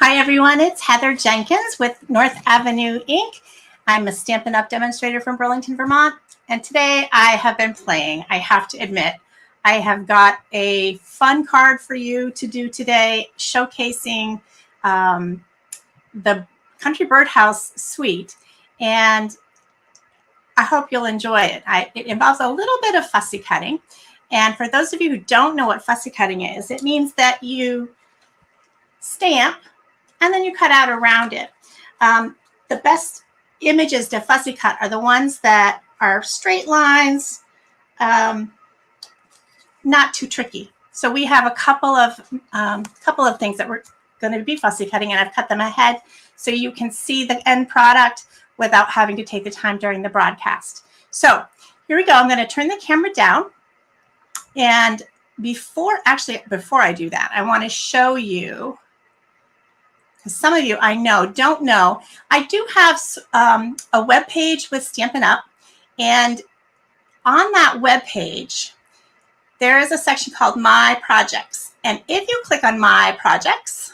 Hi everyone, it's Heather Jenkins with North Avenue Inc. I'm a Stampin' Up! Demonstrator from Burlington, Vermont, and today I have been playing. I have to admit, I have got a fun card for you to do today, showcasing the Country Birdhouse suite, and I hope you'll enjoy it. It involves a little bit of fussy cutting, and for those of you who don't know what fussy cutting is, it means that you stamp and then you cut out around it. The best images to fussy cut are the ones that are straight lines, not too tricky. So we have a couple of things that we're going to be fussy cutting, and I've cut them ahead so you can see the end product without having to take the time during the broadcast. So here we go. I'm going to turn the camera down, and before I do that, I want to show you. Some of you I know don't know, I do have a web page with Stampin' Up! And on that web page, there is a section called My Projects. And if you click on My Projects,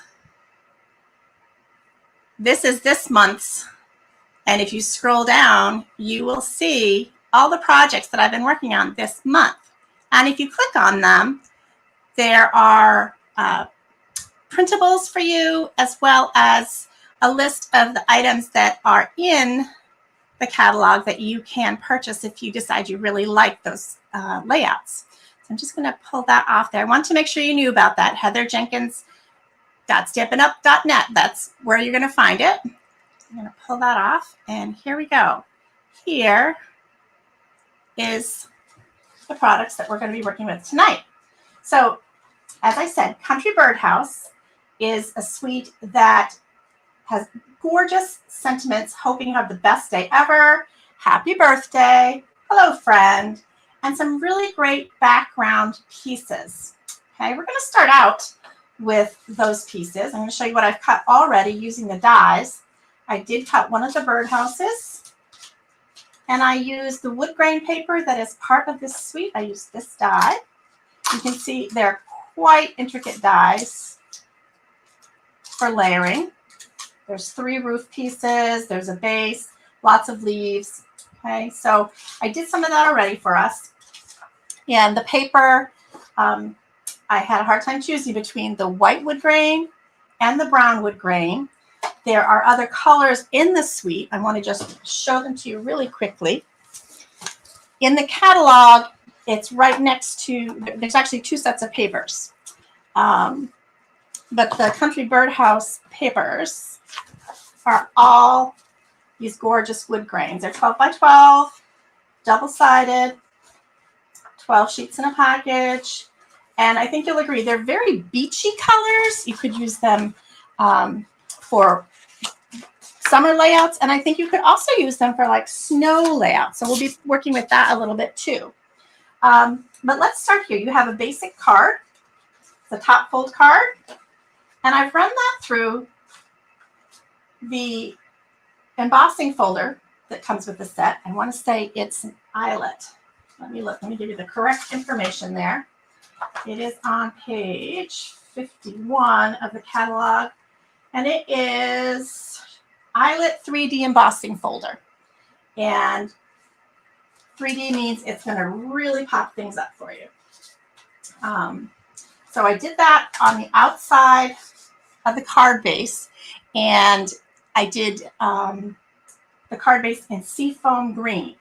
this is this month's. And if you scroll down, you will see all the projects that I've been working on this month. And if you click on them, there are printables for you, as well as a list of the items that are in the catalog that you can purchase if you decide you really like those layouts. So I'm just going to pull that off there. I want to make sure you knew about that. heatherjenkins.stampinup.net. That's where you're going to find it. I'm going to pull that off, and here we go. Here is the products that we're going to be working with tonight. So, as I said, Country Birdhouse is a suite that has gorgeous sentiments, hoping you have the best day ever, happy birthday, hello friend, and some really great background pieces. Okay, we're going to start out with those pieces. I'm going to show you what I've cut already using the dies. I did cut one of the birdhouses, and I used the wood grain paper that is part of this suite. I used this die. You can see they're quite intricate dies for layering. There's 3 roof pieces, there's a base, lots of leaves. Okay, so I did some of that already for us. And the paper, I had a hard time choosing between the white wood grain and the brown wood grain. There are other colors in the suite. I want to just show them to you really quickly. In the catalog, it's right next to, there's actually 2 sets of papers. But the Country Birdhouse papers are all these gorgeous wood grains. They're 12 by 12, double-sided, 12 sheets in a package. And I think you'll agree, they're very beachy colors. You could use them for summer layouts, and I think you could also use them for like snow layouts. So we'll be working with that a little bit too. But let's start here. You have a basic card. It's a top fold card. And I've run that through the embossing folder that comes with the set. I want to say it's an eyelet. Let me look. Let me give you the correct information there. It is on page 51 of the catalog. And it is eyelet 3D embossing folder. And 3D means it's going to really pop things up for you. So I did that on the outside of the card base, and I did the card base in seafoam green.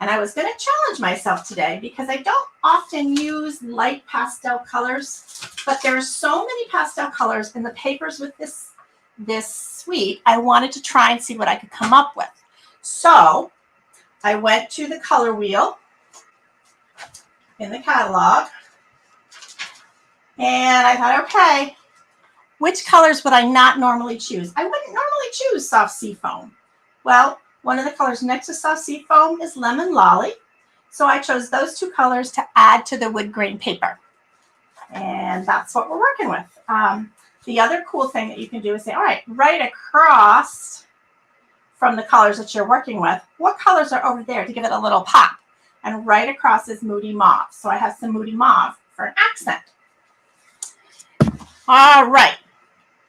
And I was going to challenge myself today because I don't often use light pastel colors, but there's so many pastel colors in the papers with this suite. I wanted to try and see what I could come up with. So I went to the color wheel in the catalog, and I thought, okay, which colors would I not normally choose? I wouldn't normally choose soft seafoam. Well, one of the colors next to soft seafoam is lemon lolly. So I chose those 2 colors to add to the wood grain paper. And that's what we're working with. The other cool thing that you can do is say, all right, right across from the colors that you're working with, what colors are over there to give it a little pop? And right across is Moody Mauve. So I have some Moody Mauve for an accent. All right.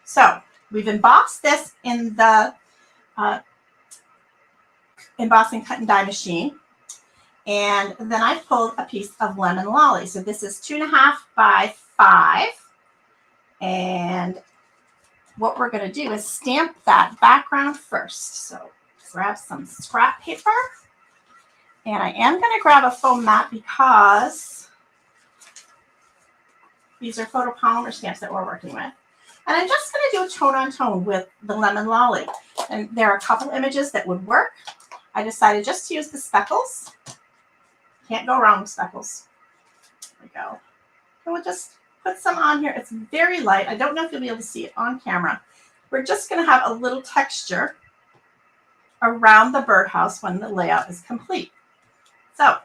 So We've embossed this in the embossing cut and die machine. And then I pulled a piece of lemon lolly. So this is 2.5 by 5. And what we're going to do is stamp that background first. So grab some scrap paper. And I am going to grab a foam mat because these are photopolymer stamps that we're working with. And I'm just going to do a tone on tone with the lemon lolly. And there are a couple images that would work. I decided just to use the speckles. Can't go wrong with speckles. There we go. And we'll just put some on here. It's very light. I don't know if you'll be able to see it on camera. We're just going to have a little texture around the birdhouse when the layout is complete. So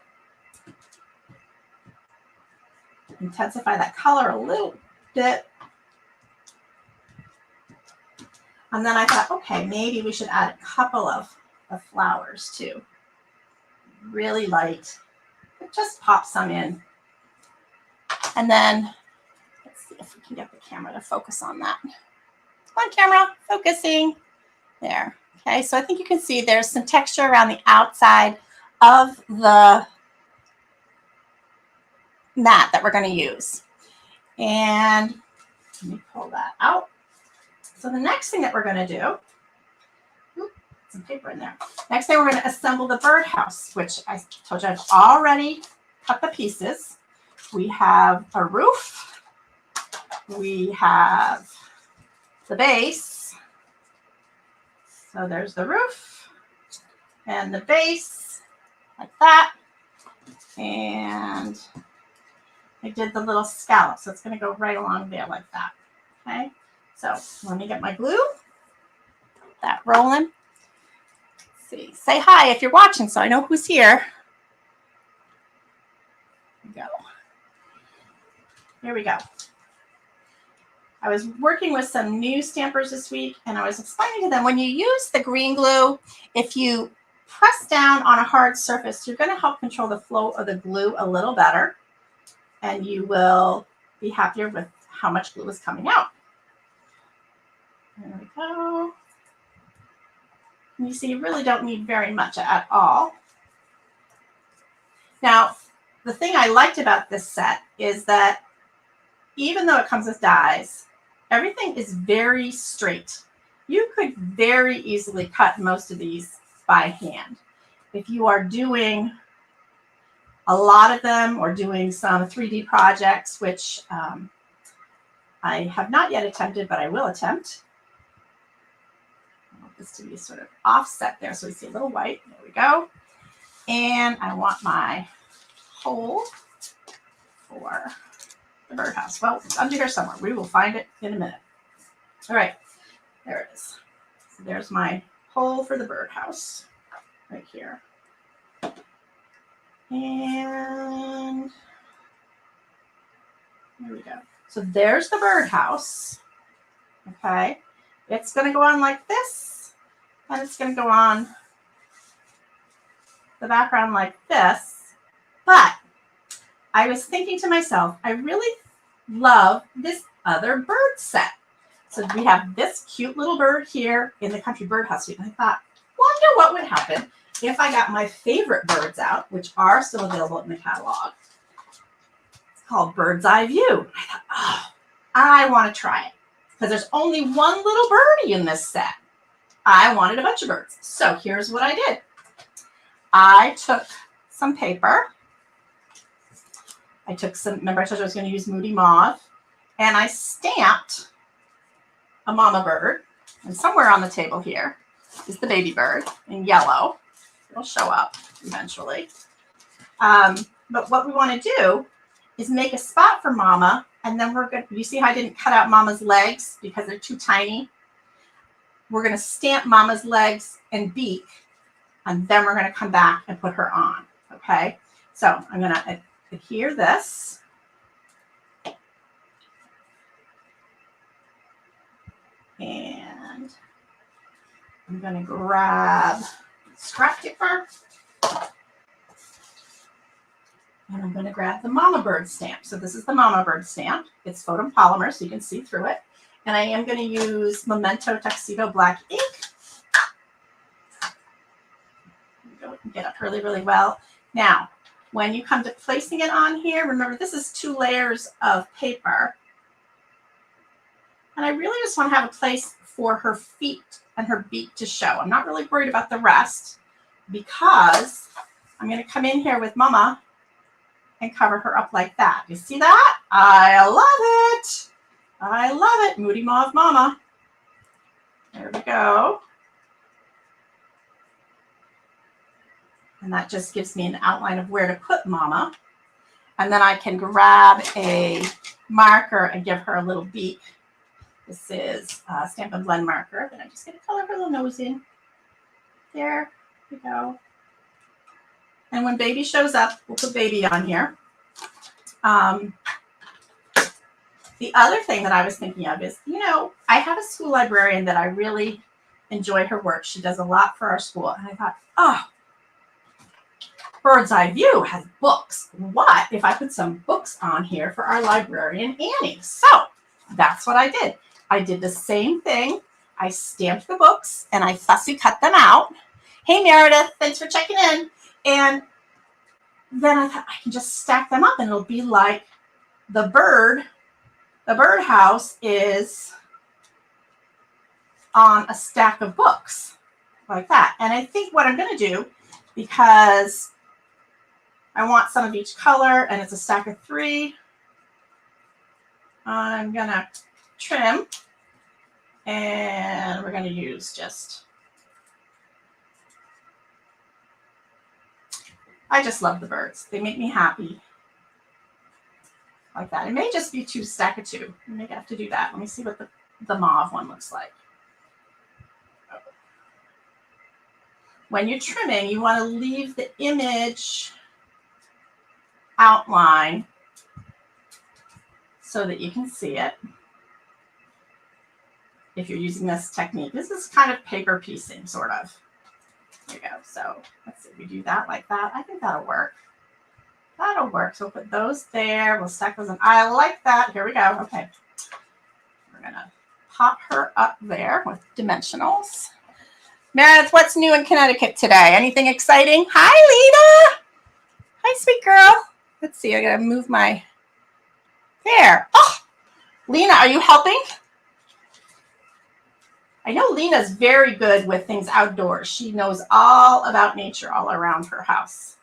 intensify that color a little bit. And then I thought, okay, maybe we should add a couple of flowers too. Really light. Just pop some in. And then let's see if we can get the camera to focus on that. Come on, camera, focusing. There. Okay, so I think you can see there's some texture around the outside of the mat that we're going to use. And let me pull that out. So the next thing that we're going to do, some paper in there. Next thing we're going to assemble the birdhouse, which I told you I've already cut the pieces. We have a roof. We have the base. So there's the roof and the base like that. And I did the little scallop. So it's going to go right along there like that. Okay. So let me get my glue. That rolling. Let's see. Say hi if you're watching so I know who's here. Here we go. Here we go. I was working with some new stampers this week, and I was explaining to them when you use the green glue, if you press down on a hard surface, you're going to help control the flow of the glue a little better, and you will be happier with how much glue is coming out. There we go. And you see, you really don't need very much at all. Now, the thing I liked about this set is that even though it comes with dies, everything is very straight. You could very easily cut most of these by hand. If you are doing a lot of them or doing some 3D projects, which I have not yet attempted, but I will attempt. I want this to be sort of offset there so we see a little white. There we go. And I want my hole for the birdhouse. Well, it's under here somewhere. We will find it in a minute. All right, there it is. So there's my hole for the birdhouse right here. And there we go. So there's the birdhouse. Okay, it's going to go on like this, and it's going to go on the background like this. But I was thinking to myself, I really love this other bird set. So we have this cute little bird here in the Country Birdhouse suite. And I thought, wonder what would happen if I got my favorite birds out, which are still available in the catalog. It's called Bird's Eye View. I thought, oh, I want to try it because there's only one little birdie in this set. I wanted a bunch of birds. So here's what I did. I took some paper. I took some, remember I told you I was going to use Moody Mauve, and I stamped a mama bird. And somewhere on the table here is the baby bird in yellow. It'll show up eventually. But what we want to do is make a spot for mama, and then we're going to, you see how I didn't cut out mama's legs because they're too tiny? We're going to stamp mama's legs and beak, and then we're going to come back and put her on, okay? So I'm going to adhere this. And I'm going to grab scrap paper. And I'm going to grab the mama bird stamp. So this is the mama bird stamp. It's photopolymer, so you can see through it. And I am going to use Memento Tuxedo Black ink. Get up really, really well. Now, when you come to placing it on here, remember this is 2 layers of paper. And I really just want to have a place for her feet and her beak to show. I'm not really worried about the rest because I'm going to come in here with Mama and cover her up like that. You see that? I love it. I love it. Moody Mauve Mama. There we go. And that just gives me an outline of where to put Mama. And then I can grab a marker and give her a little beak. This is a Stamp and Blend marker. Then I'm just going to color her little nose in. There we go. And when baby shows up, we'll put baby on here. The other thing that I was thinking of is, you know, I have a school librarian that I really enjoy her work. She does a lot for our school. And I thought, oh, Bird's Eye View has books. What if I put some books on here for our librarian, Annie? So that's what I did. I did the same thing. I stamped the books and I fussy cut them out. Hey, Meredith, thanks for checking in. And then I thought I can just stack them up and it'll be like the birdhouse is on a stack of books like that. And I think what I'm going to do, because I want some of each color and it's a stack of 3, I'm going to trim and we're going to use just, I just love the birds. They make me happy. Like that. It may just be 2 stack of 2. I may have to do that. Let me see what the mauve one looks like. When you're trimming, you want to leave the image outline so that you can see it. If you're using this technique, this is kind of paper piecing, sort of. There you go. So let's see, we do that like that. I think that'll work. That'll work. So we'll put those there. We'll stack those in. I like that. Here we go. Okay. We're going to pop her up there with dimensionals. Meredith, what's new in Connecticut today? Anything exciting? Hi, Lena. Hi, sweet girl. Let's see. I got to move my there. Oh, Lena, are you helping? I know Lena's very good with things outdoors. She knows all about nature all around her house.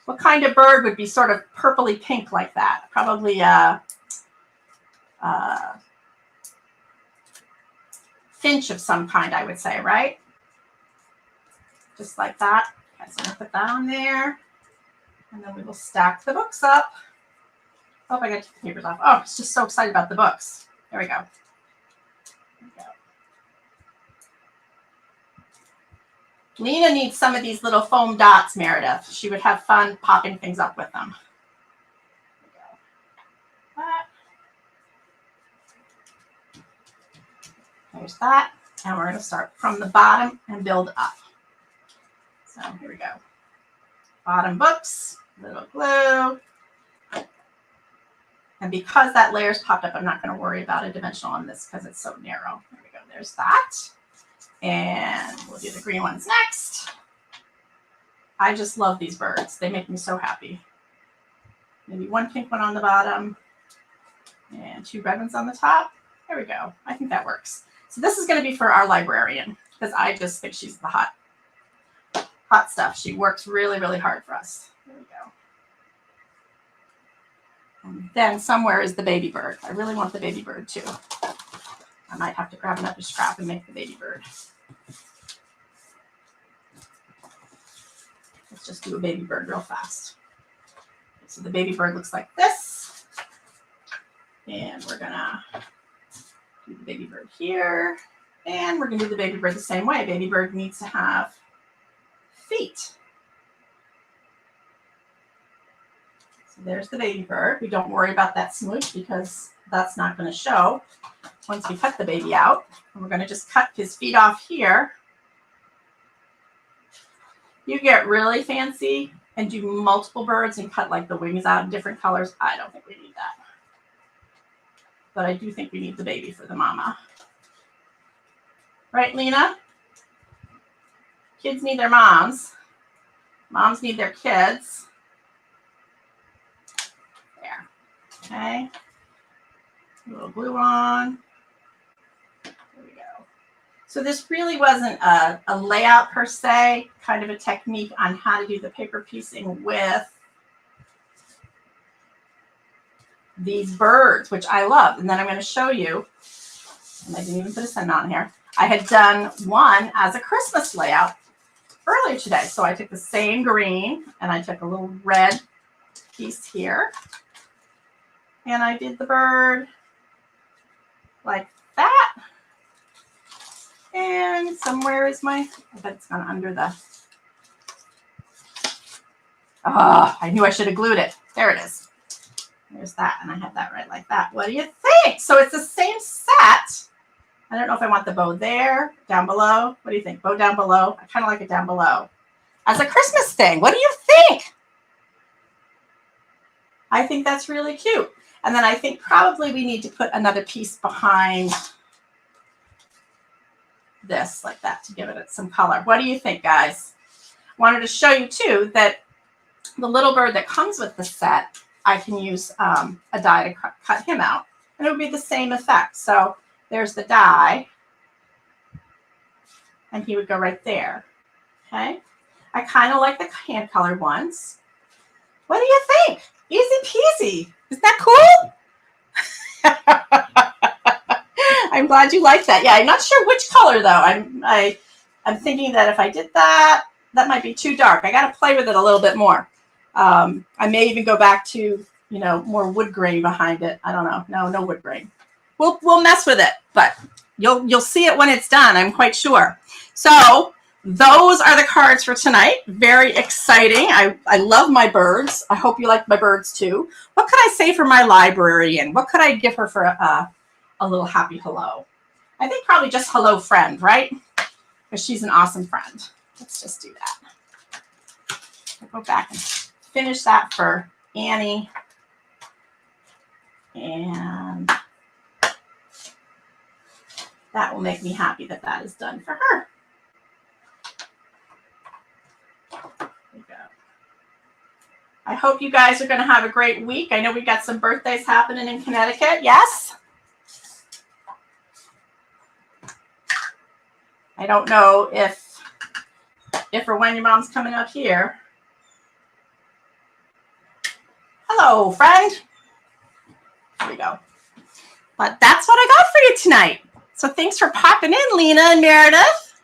What kind of bird would be sort of purpley pink like that? Probably a finch of some kind, I would say, right? Just like that. Okay, so I'm going to put that on there. And then we will stack the books up. Oh, I got to take the papers off. Oh, I was just so excited about the books. There we go. There we go. Lena needs some of these little foam dots, Meredith. She would have fun popping things up with them. There's that. And we're going to start from the bottom and build up. So here we go. Bottom books, little glue. And because that layer's popped up, I'm not going to worry about a dimensional on this because it's so narrow. There we go. There's that. And we'll do the green ones next. I just love these birds. They make me so happy. Maybe 1 pink one on the bottom and 2 red ones on the top. There we go. I think that works. So this is going to be for our librarian because I just think she's the hot stuff. She works really, really hard for us. There we go. And then somewhere is the baby bird. I really want the baby bird too. I might have to grab another scrap and make the baby bird. Let's just do a baby bird real fast. So the baby bird looks like this. And we're gonna do the baby bird here. And we're gonna do the baby bird the same way. Baby bird needs to have feet. So there's the baby bird. We don't worry about that smooch because that's not going to show once we cut the baby out. And we're going to just cut his feet off here. You get really fancy and do multiple birds and cut like the wings out in different colors. I don't think we need that. but I do think we need the baby for the mama. Right, Lena? Kids need their moms. Moms need their kids. There. Okay. A little glue on. There we go. So this really wasn't a layout per se, kind of a technique on how to do the paper piecing with these birds, which I love. And then I'm going to show you, and I didn't even put a scent on here. I had done one as a Christmas layout earlier today. So I took the same green and I took a little red piece here. And I did the bird like that. And somewhere is my, I bet it's gone under the, I knew I should have glued it. There it is. There's that. And I have that right like that. What do you think? So it's the same set. I don't know if I want the bow there, down below. What do you think? Bow down below. I kind of like it down below. As a Christmas thing. What do you think? I think that's really cute. And then I think probably we need to put another piece behind this like that to give it some color. What do you think, guys? Wanted to show you too that the little bird that comes with the set, I can use a die to cut him out and it would be the same effect. So there's the die and he would go right there. Okay. I kind of like the hand colored ones. What do you think? Easy peasy. Isn't that cool? I'm glad you like that. Yeah, I'm not sure which color though. I'm thinking that if I did that, that might be too dark. I got to play with it a little bit more. I may even go back to, you know, more wood grain behind it. I don't know. No wood grain. We'll mess with it, but you'll see it when it's done. I'm quite sure. So those are the cards for tonight. Very exciting. I love my birds. I hope you like my birds too. What could I say for my librarian? What could I give her for a little happy hello? I think probably just hello friend, right? Because she's an awesome friend. Let's just do that. I'll go back and finish that for Annie. And that will make me happy that that is done for her. There we go. I hope you guys are going to have a great week. I know we got some birthdays happening in Connecticut. Yes? I don't know if or when your mom's coming up here. Hello, friend. There we go. But that's what I got for you tonight. So thanks for popping in, Lena and Meredith.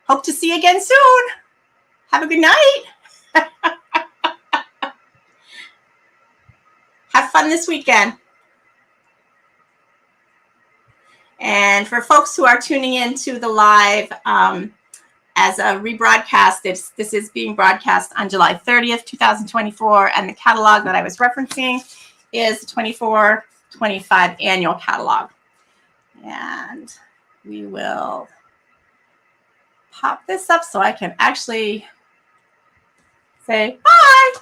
Hope to see you again soon. Have a good night. Have fun this weekend. And for folks who are tuning in to the live as a rebroadcast, this is being broadcast on July 30th, 2024. And the catalog that I was referencing is the 24-25 annual catalog. And we will pop this up so I can actually say bye.